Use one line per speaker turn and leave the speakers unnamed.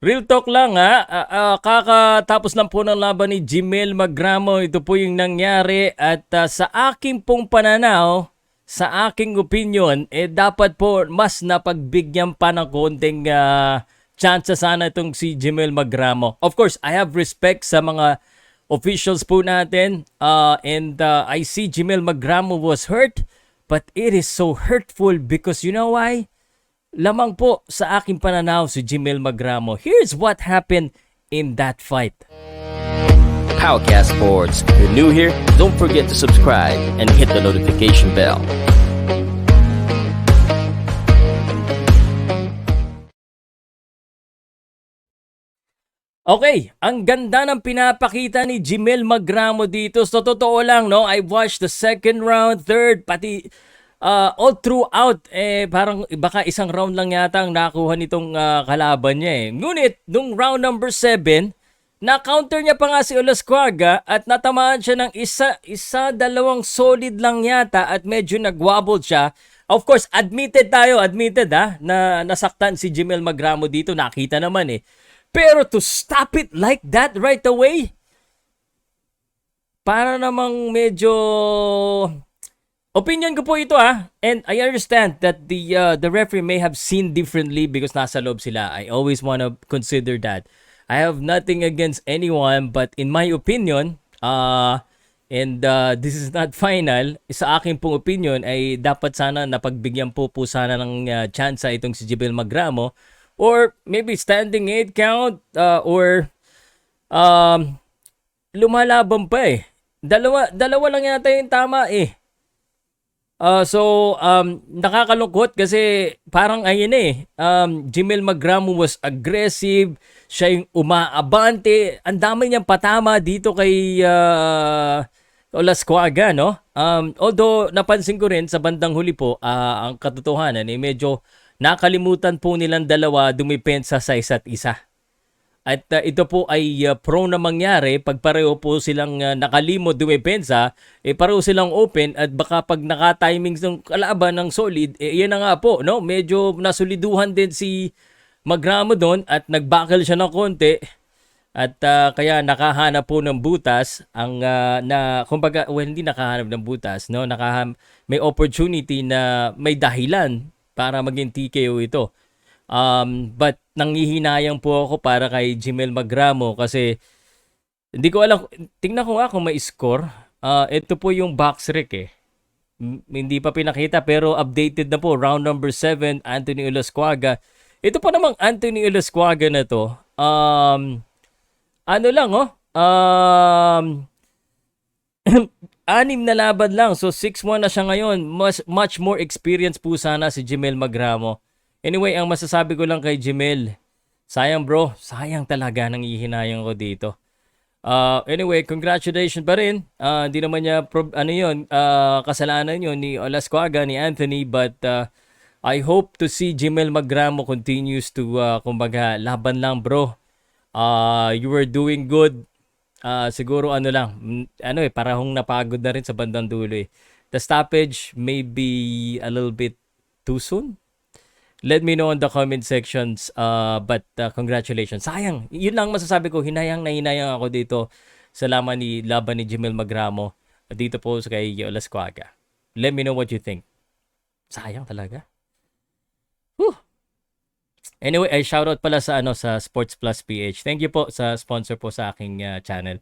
Real talk lang ha. Kakatapos lang po ng laban ni Jimel Magramo. Ito po yung nangyari at sa aking pong pananaw, sa aking opinion, dapat po mas napagbigyan pa ng konting chance sana itong si Jimel Magramo. Of course, I have respect sa mga officials po natin and I see Jimel Magramo was hurt but it is so hurtful because you know why? Lamang po sa aking pananaw si Jimel Magramo. Here's what happened in that fight.
Powercast Sports. If you're new here, don't forget to subscribe and hit the notification bell.
Okay, ang ganda ng pinapakita ni Jimel Magramo dito. So totoo lang, no? I watched the second round, third, pati all throughout. Parang baka isang round lang yata ang nakuha nitong kalaban niya eh. Ngunit, nung round number 7, na-counter niya pa nga si Olascuaga at natamaan siya ng dalawang solid lang yata at medyo nag-wobble siya. Of course, admitted na nasaktan si Jimel Magramo dito. Nakita naman eh. Pero to stop it like that right away, para namang medyo opinion ko po ito and I understand that the referee may have seen differently because nasa loob sila. I always want to consider that. I have nothing against anyone but in my opinion, and this is not final, sa aking pong opinion ay dapat sana napagbigyan po sana ng chance itong si Jimel Magramo or maybe standing 8 count or lumalaban pa eh. Dalawa lang yata yung tama eh. So, nakakalungkot kasi parang ayun eh. Jimel Magramo was aggressive. Siya yung umaabante. Ang dami niyang patama dito kay Olascuaga, no? Although, napansin ko rin sa bandang huli po, ang katotohanan eh, medyo nakalimutan po nilang dalawa dumipensa sa isa't isa. At ito po ay prone na mangyari pag pareho po silang nakalimot dumepensa, pareho silang open at baka pag naka-timing ng kalaban ng solid, yan na nga po, no? Medyo nasoliduhan din si Magramo doon at nagbuckle siya ng konti at kaya nakahanap po ng butas ang kumbaga hindi nakahanap ng butas, no? May opportunity na may dahilan para maging TKO ito. But nanghihinayang po ako para kay Jimel Magramo kasi hindi ko alam, tingnan ko nga kung may score. Ito po yung box rec eh. Hindi pa pinakita pero updated na po. Round number 7, Anthony Olascuaga. Ito pa namang Anthony Olascuaga na to. Ano lang anim na laban lang. So 6-1 na siya ngayon. Much more experience po sana si Jimel Magramo. Anyway, ang masasabi ko lang kay Jimel, sayang bro, sayang talaga nanghihinayang ko dito. Anyway, congratulations pa rin. Hindi naman niya kasalanan yun ni Olascuaga, ni Anthony, but I hope to see Jimel Magramo continues to kumbaga laban lang bro. You were doing good. Siguro parang napagod na rin sa bandang dulo eh. The stoppage may be a little bit too soon. Let me know in the comment sections. But congratulations. Sayang. Yun lang masasabi ko. Hinayang ako dito sa laban ni Jimel Magramo. Dito po sa kay Olascuaga. Let me know what you think. Sayang talaga. Whew. Anyway, ay shoutout pala sa Sports Plus PH. Thank you po sa sponsor po sa aking channel.